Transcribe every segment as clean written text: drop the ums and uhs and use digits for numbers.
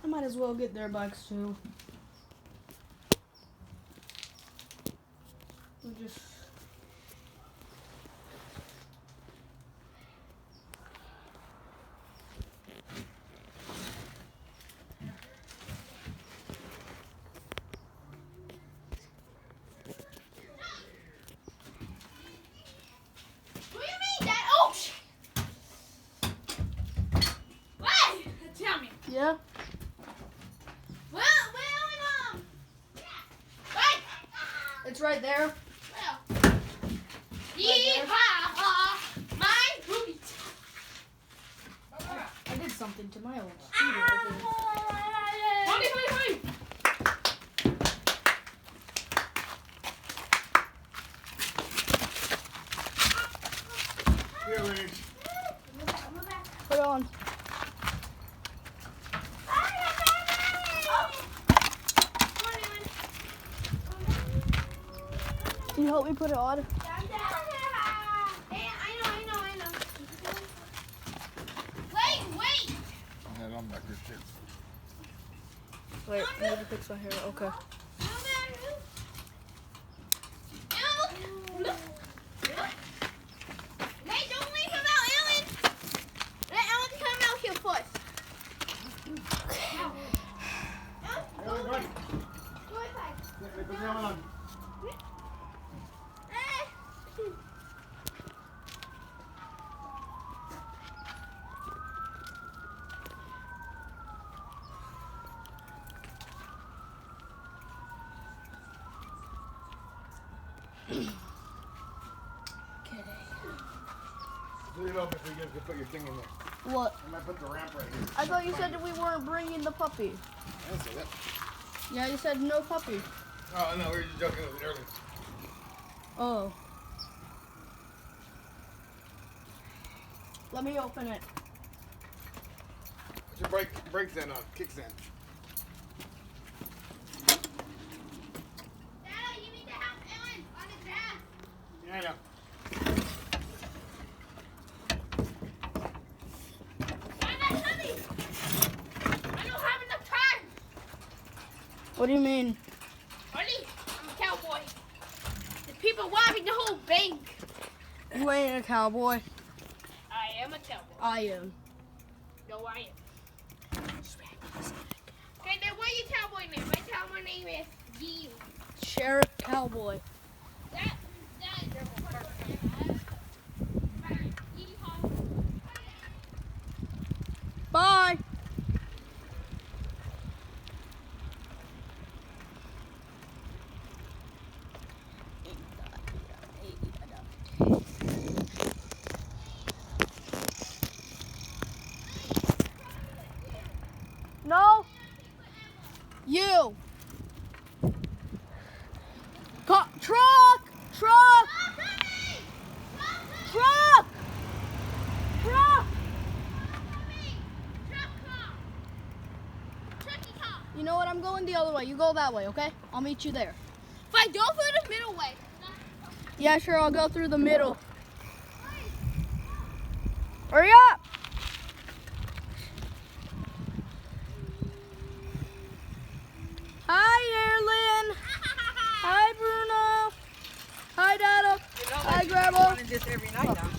I might as well get their bikes too. We'll just... What do you mean, Dad? Oh, shit. What? Tell me. Yeah? Wait. It's right there. Well. there. Yeehaw! My booty. I did something to my old scooter. Honey. Here, Rich. Put it on. Can you help me put it on? I know. Wait. I had on backwards too. Wait, I need to fix my hair. Okay. Hey, don't leave him out, Ellen. Let Ellen come out here first. Ellen, run. Put the helmet on. Leave it open so you guys can put your thing in there. What? I might put the ramp right here. I thought you said that we weren't bringing the puppy. I didn't say that. Yeah, you said no puppy. Oh, no, we were just joking with it earlier. Oh. Let me open it. Put your brake stand on, kickstand. Dad, you need to help Ellen on the grass. Yeah, I know. I don't have enough time. What do you mean? Honey, I'm a cowboy. The people robbing the whole bank. You ain't a cowboy. I am a cowboy. I am. No, I am. Okay, then what are your cowboy name? My cowboy name is Gee. Sheriff Cowboy. That is Bye. No. You. Truck. You know what? I'm going the other way. You go that way, okay? I'll meet you there. If I go through the middle way. Yeah, sure. I'll go through the middle. Hurry up! Hi, Erlyn. Hi, Bruno. Hi, Dada. Hi, Grandma. This every night now.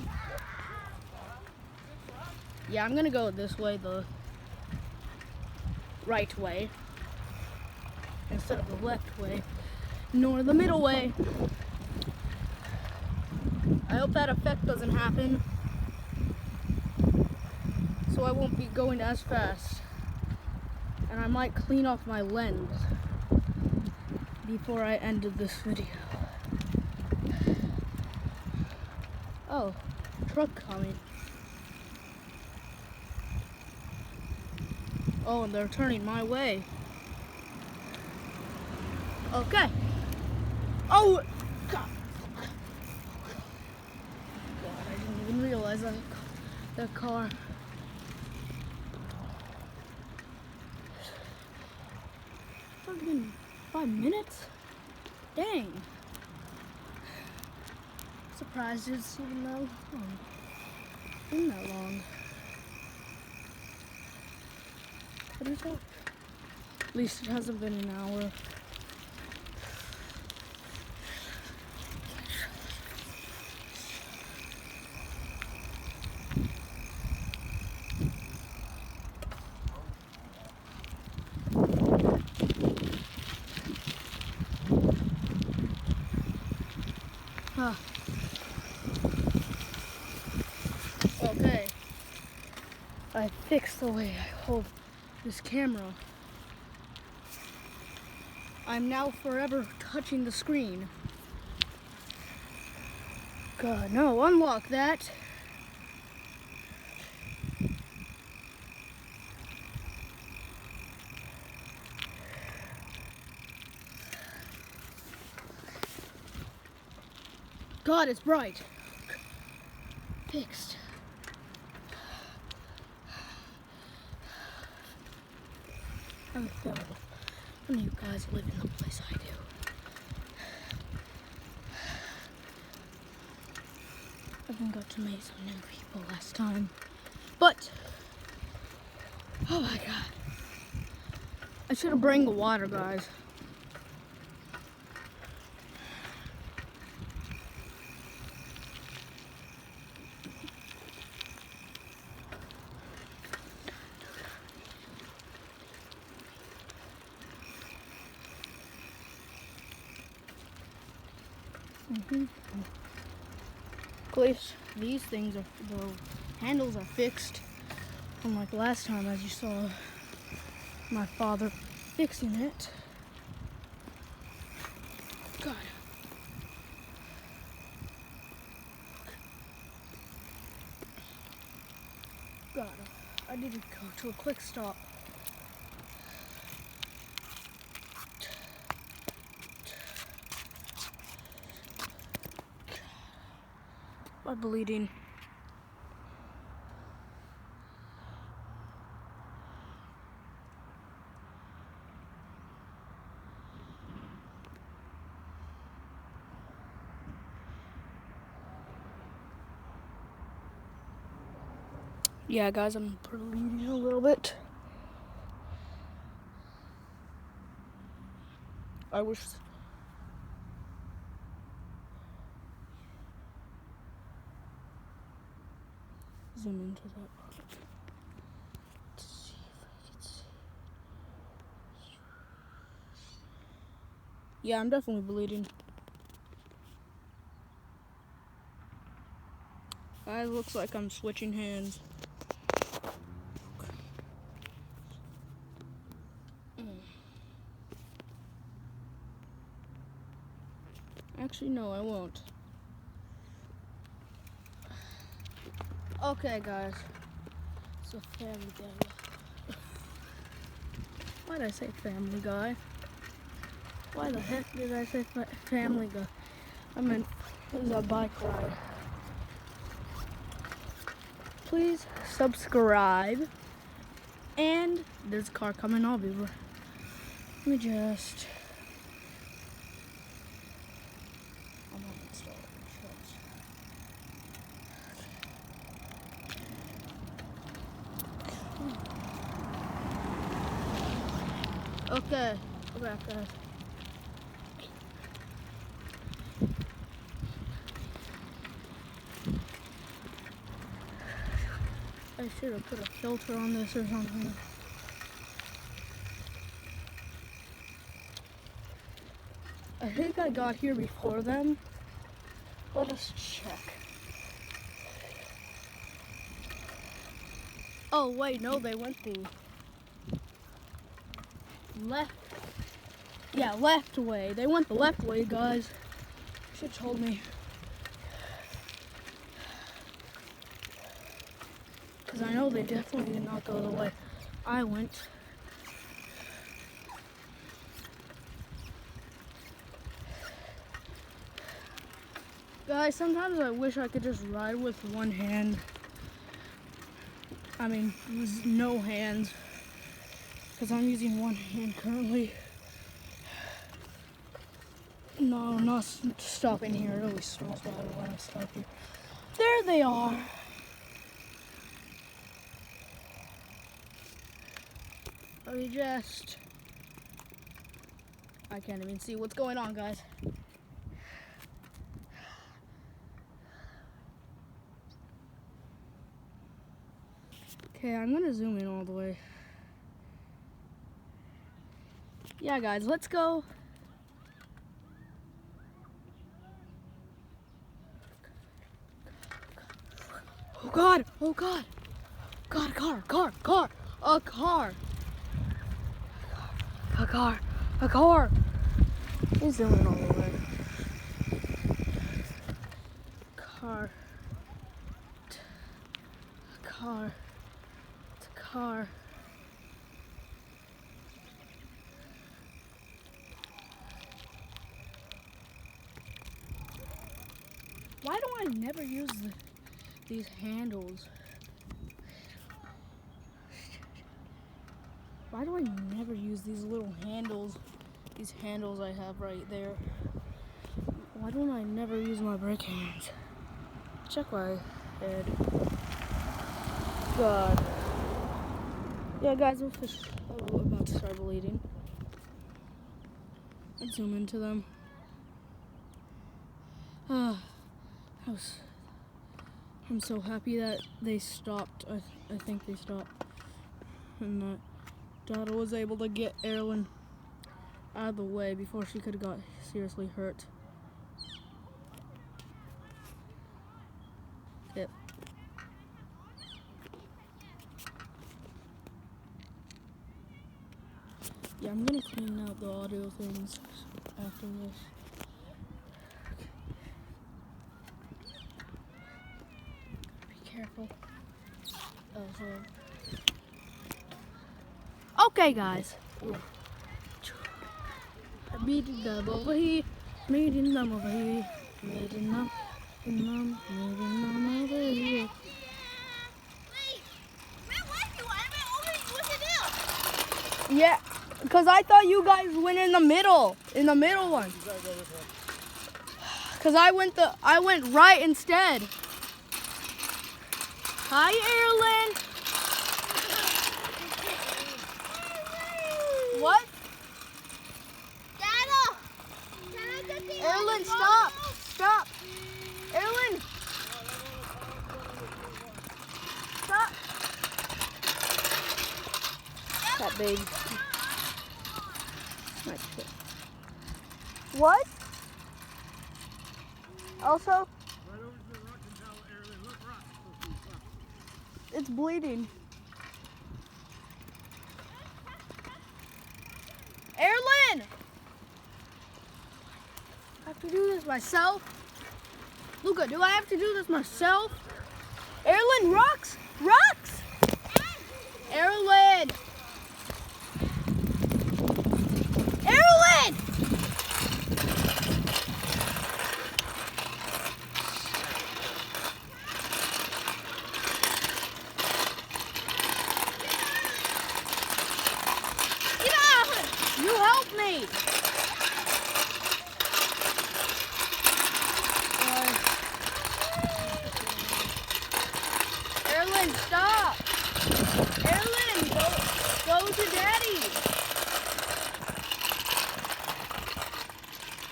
Yeah, I'm gonna go this way, the right way, instead of the left way, nor the middle way. I hope that effect doesn't happen, so I won't be going as fast. And I might clean off my lens before I ended this video. Oh, truck coming. Oh, and they're turning my way. Okay. Oh, God. God, I didn't even realize that car. It's already been 5 minutes? Dang. Surprised it's even that long. Been that long. What is that? At least it hasn't been an hour. Okay, I fixed the way I hold this camera. I'm now forever touching the screen. God, no, unlock that. God, it's bright. Fixed. I'm none of you guys live in the place I do. I think got to meet some new people last time. But, oh my god. I should have brought the water, guys. At least these things are, the handles are fixed. Unlike last time, as you saw my father fixing it. God. God, I need to go to a quick stop. I'm bleeding. Yeah, guys, I'm bleeding a little bit. I wish. Zoom into that. Let's see if I can see. Yeah, I'm definitely bleeding. Guys, looks like I'm switching hands. Actually, no, I won't. Okay, guys. It's a Family Guy. Why did I say Family Guy? Why the heck did I say Family Guy? I meant it was a bike ride. Please subscribe. And there's a car coming. I'll be right. Let me just. I'm not installing insurance. Okay, go back, guys. I should have put a filter on this or something. I think I got here before them. Let us check. Oh wait, no, they went the left. Yeah, left way. They went the left way, guys. Should have told me. Because I know they definitely did not go the way I went. Guys, sometimes I wish I could just ride with one hand. I mean, with no hands. Because I'm using one hand currently. No, not stopping here. It always smells bad when I stop here. There they are. Let me just I can't even see what's going on, guys. Okay, I'm gonna zoom in all the way. Yeah, guys, let's go. Oh God, oh God. God, a car. He's zooming all the way. Car. It's a car. Why do I never use these handles? Why do I never use these little handles? These handles I have right there. Why don't I never use my brake hands? Check my head. God. Yeah, guys, we're about to start bleeding. Let's zoom into them. I'm so happy that they stopped. I think they stopped. And that Dada was able to get Erilyn out of the way before she could have got seriously hurt. Yep. Yeah, I'm gonna clean out the audio things after this. Be careful. Oh, sorry. Okay, guys. Meeting them over here. Meeting them over here. Meeting them over here. Yeah, because I thought you guys went in the middle one. Because I went right instead. Hi, Erilyn. What? Dada! Can I get the Erilyn, stop! Stop! Erilyn! Stop! That baby. What? Also? It's bleeding. Erilyn! I have to do this myself? Luca, do I have to do this myself? Erilyn, rocks! Rocks! Erilyn! Erilyn! Get out! You help me! Erilyn, stop! Erilyn, go to Daddy!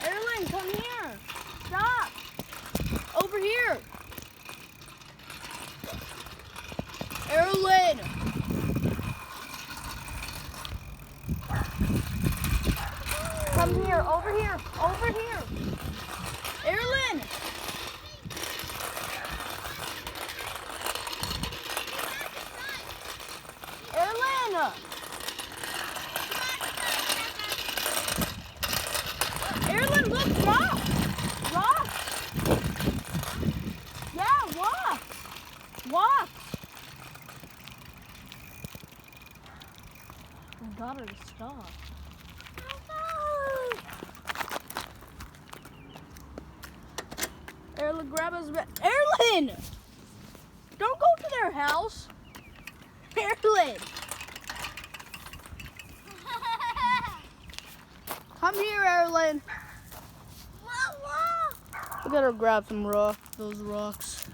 Erilyn, come here! Stop! Over here! Erilyn! Come here, over here, over here! Erilyn! Erilyn! Erilyn, look, rock! Rock! Yeah, walk! Walk! I got her to stop. Erilyn, grab us back. Erilyn! Don't go to their house. Erilyn! Come here, Erilyn. We gotta grab some those rocks.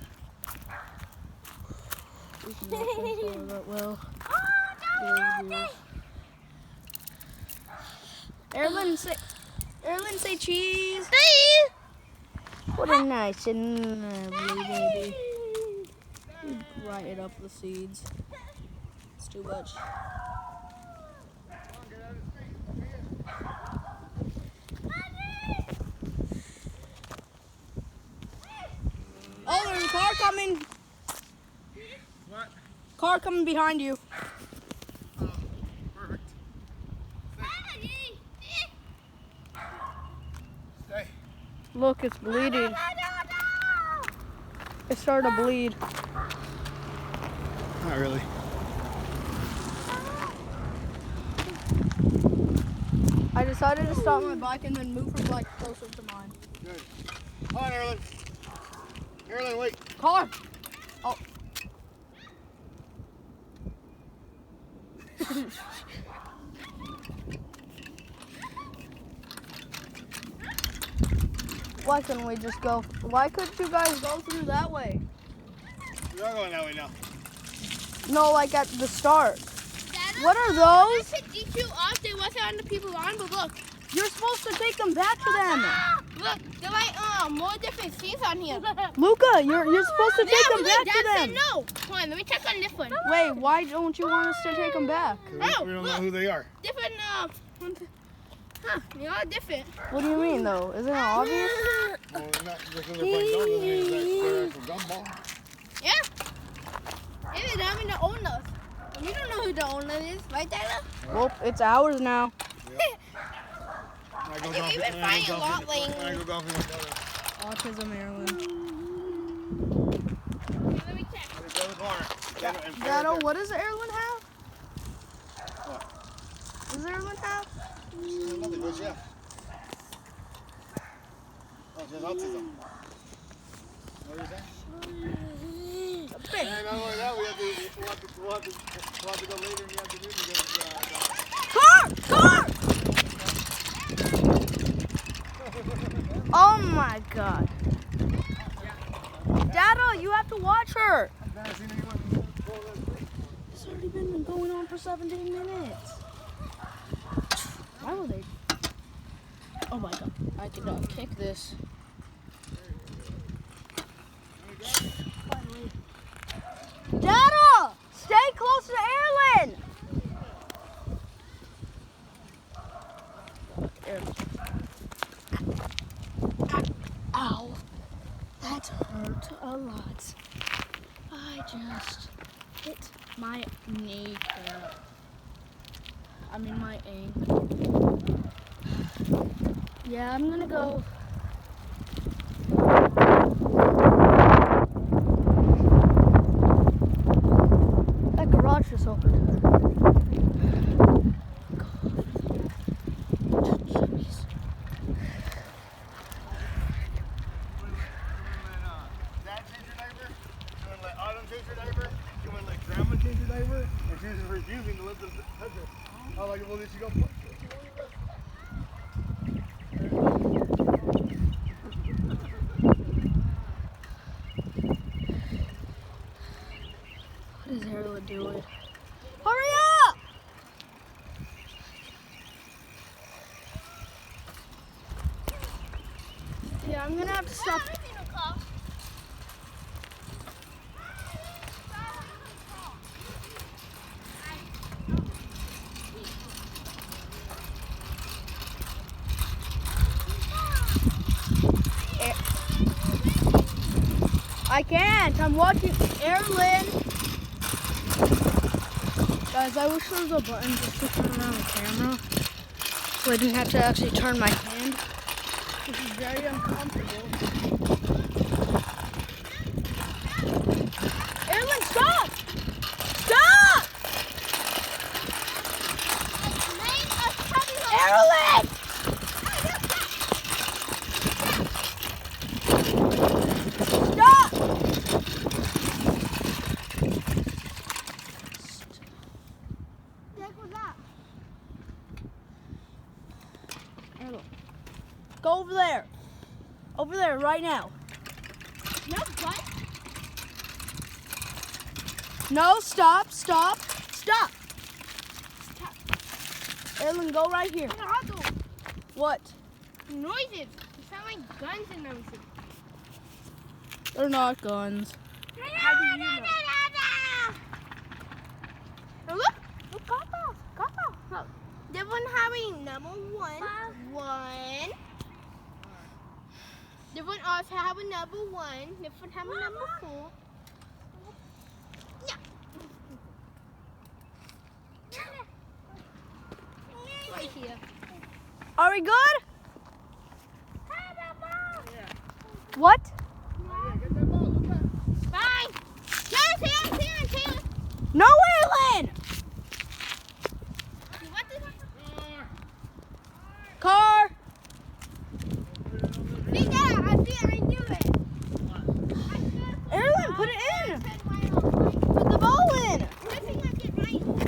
We can not control that well. Erilyn, say. Erlen, say cheese. Hey! What a nice and lovely baby. You grind up the seeds. It's too much. Oh, there's a car coming. What? Car coming behind you. Oh, perfect. Stay. Look, it's bleeding. It started to bleed. Not really. I decided to stop my bike and then move her bike closer to mine. Good. Come on, Erlen. Erlen, wait. Car! Oh. Why couldn't we just go? Why couldn't you guys go through that way? We are going that way now. No, like at the start. Dad, What are I those? picked these two off. They wasn't on the people on, but look. You're supposed to take them back to them. Look, they're like more different seeds on here. Luca, you're supposed to take them back to Dad them. said no. Come on, let me check on this one. Wait, why don't you want us to take them back? 'Cause we don't know who they are. Different, they are different. What do you mean though? Isn't it obvious? Well, they're not just because they're playing gum doesn't mean they're actual gumball. Yeah. Maybe they don't even the owners. You don't know who the owner is, right, Tyler? Well, it's ours now. I go You golfing. even I find go a lot golfing. laying- I go golfing with Tyler. Autism, Erlen. Let me check. It's the other corner. Yeah, and Dado, right what does Erlen have? What? Does Erlen have? there. Nothing, but yeah. Oh, she has autism. What are you saying? And not only that, we'll have to go later in the afternoon because Car! Oh my God. Dado, you have to watch her. I've never seen anyone pull this. It's already been going on for 17 minutes. Why were they? Oh my God. I cannot kick this. Finally. Dado! Stay close to Erlen! Ow. That hurt a lot. I just hit my kneecap. I mean my ankle. Yeah, I'm gonna go. That garage just opened. Jeez. Dad change your diaper? You want to let Autumn change your diaper? You want to let Grandma change your diaper? And she's refusing to let them touch her. I'm like, well, then she go push her. What is Erlen doing? Hurry up! Yeah, I'm gonna have to stop. I can't. I'm watching Erlen. Guys, I wish there was a button just to turn around the camera, so I didn't have to actually turn my hand. This is very uncomfortable. Erlen, stop! Stop! Erlen! Stop! Erlen, go over there. Over there right now. No, what? No, stop, stop, stop. Erlen, go right here. What? noises. They sound like guns and everything. They're not guns. How do you know? Oh, look, Cockles. Look. This one having number 1. 1. This one also have a number 1. This one have a number 4. Yeah. Right here. Are we good? Yeah. What? Yeah, get that ball. Look back. Bye. Taylor. No, Aylin! You want this? Car! See that? I knew it. Aylin, put it in! Put the ball in!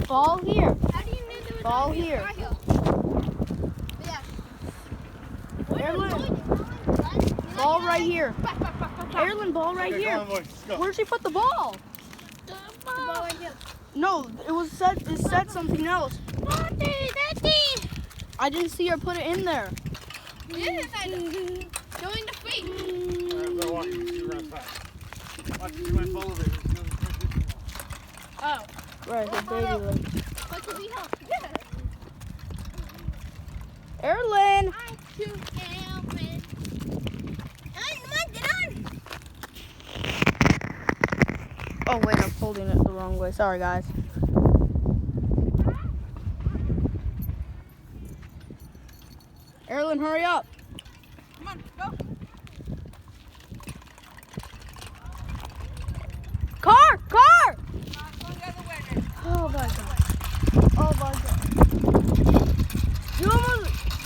Ball here. How do you know there was Ball a here. car Yeah. Aylin, ball right here. Aylin, ball right Okay, here. come on, boys. Let's go. Where'd she put the ball? The ball right here. No, it said something else. Daddy. I didn't see her put it in there. Yes, I know. Doing the feet. Go walk you. See you run fast. Watch you went follow it. Oh. Right, the baby leg. What could we help? Aylin! I'm too helping. Come on, get on. Oh wait, I'm holding it the wrong way. Sorry, guys. Aylin, hurry up. Come on, go. Car! Go the other way then. Oh my god. Oh my god.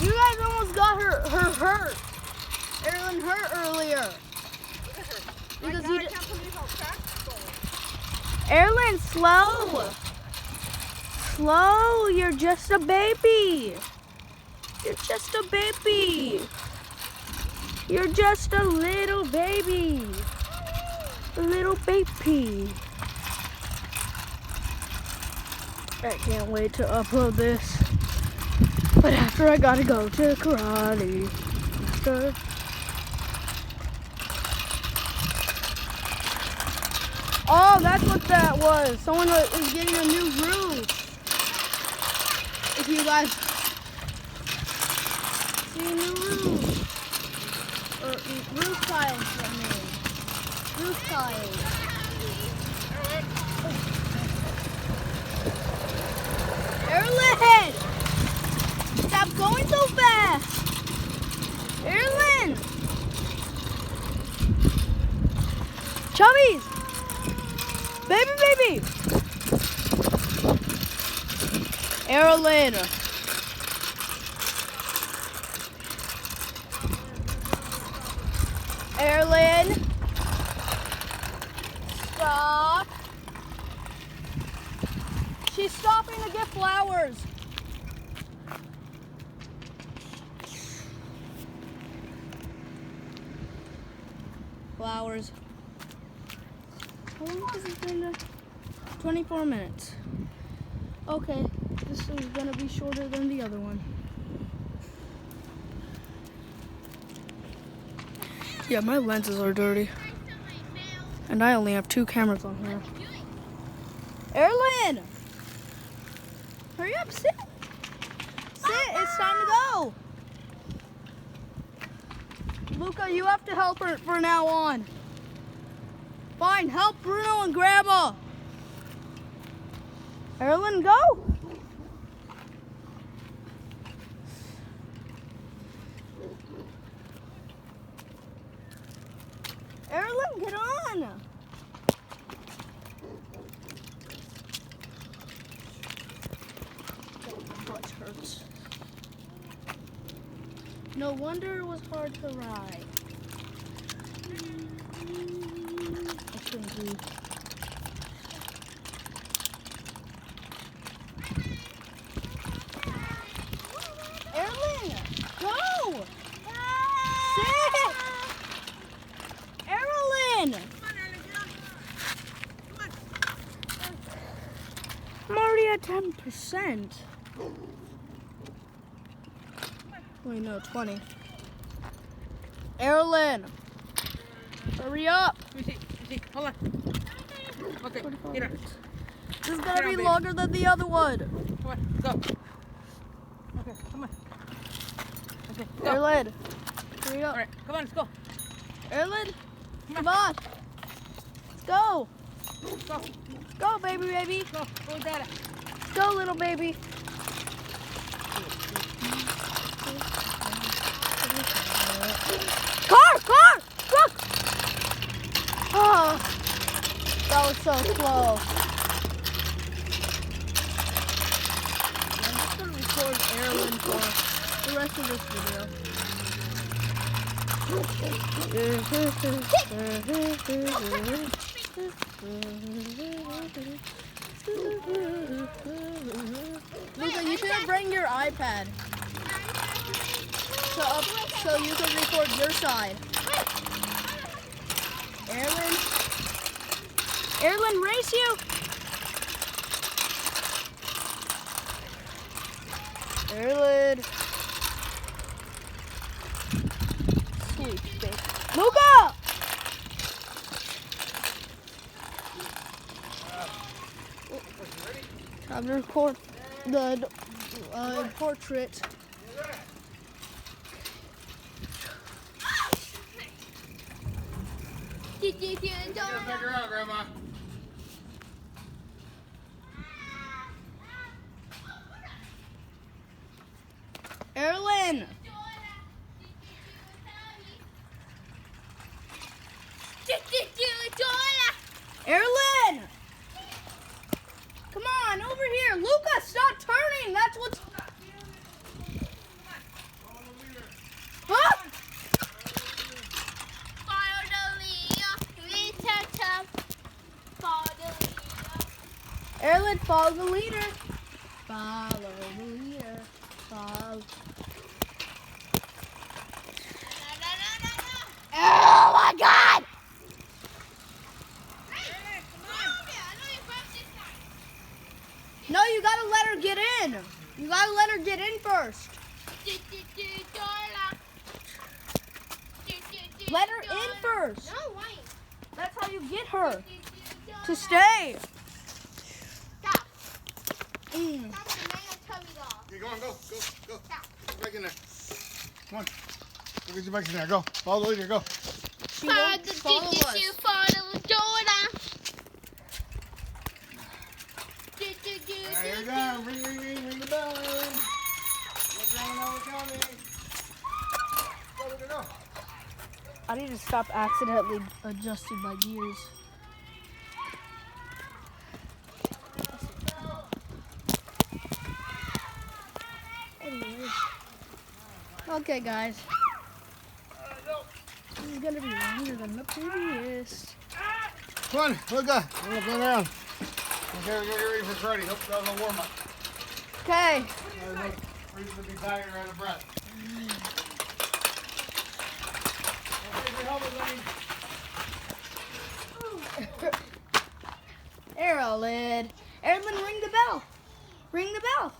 You guys almost got her hurt. Aylin hurt earlier. Because you can't believe how fast it's going. Aylin, slow. Slow, you're just a baby. You're just a baby. You're just a little baby. A little baby. I can't wait to upload this. But after I gotta go to karate. After. Oh, that's what that was. Someone is getting a new roof. If you guys see a new roof. Or roof tiles from me. Roof tiles. Aylin! Stop going so fast! Aylin! Chubbies! Baby! Aylin! Aylin! Stop! She's stopping to get flowers. Flowers. How long has it been? 24 minutes. Okay, this is gonna be shorter than the other one. Yeah, my lenses are dirty. And I only have 2 cameras on here. Aylin! Hurry up, sit! Sit, it's time to go! Luca, you have to help her from now on. Fine, help Bruno and Grandma. Aylin, go! Aylin, get on! Butt hurts. No wonder it was hard to ride. I shouldn't be. Aylin, go! Sit! Aylin! I'm already at 10%. Wait, no, 20. Erlen, hurry up. Let me see. Hold on. Okay, get up. This is gonna Get on, be baby. longer than the other one. Come on, go. Okay, come on. Okay, go. Erlen, hurry up. All right, come on, let's go. Erlen, come on. Let's go. Go, Go, baby. go with Dada. Let's go, little baby. Car! Truck! Oh, that was so slow. I'm just gonna record Erlen for the rest of this video. Luca, you should bring your iPad so you can record your side. Erlen, race you. Erlen. Sweet baby. Luca! Time to record the portrait. Take her out, Grandma. Erlen! Erlen! Come on, over here. Luca, stop turning. That's what's... Huh? Erlen, follow the leader. Follow the leader. Follow. Oh my God! No, you gotta let her get in. You gotta let her get in first. Let her in first. No, wait. That's how you get her to stay. Stop. Mm. Stop the man tummy dog. Okay, go on, go. Get back in there. Come on. Go get your back in there. Go. Follow the leader. Go. She won't follow us. There you go. Ring the bell, Erlen. Let Grandma know we're coming. Go. I need to stop accidentally adjusting my gears. Anyways. Okay, guys. This is gonna be longer than the previous. Come on, Luca. We're gonna go down. Okay, we're gonna get ready for karate. Nope, that was a warm up. Okay. We're just gonna be tired and out of breath. Erlen, ring the bell. Ring the bell.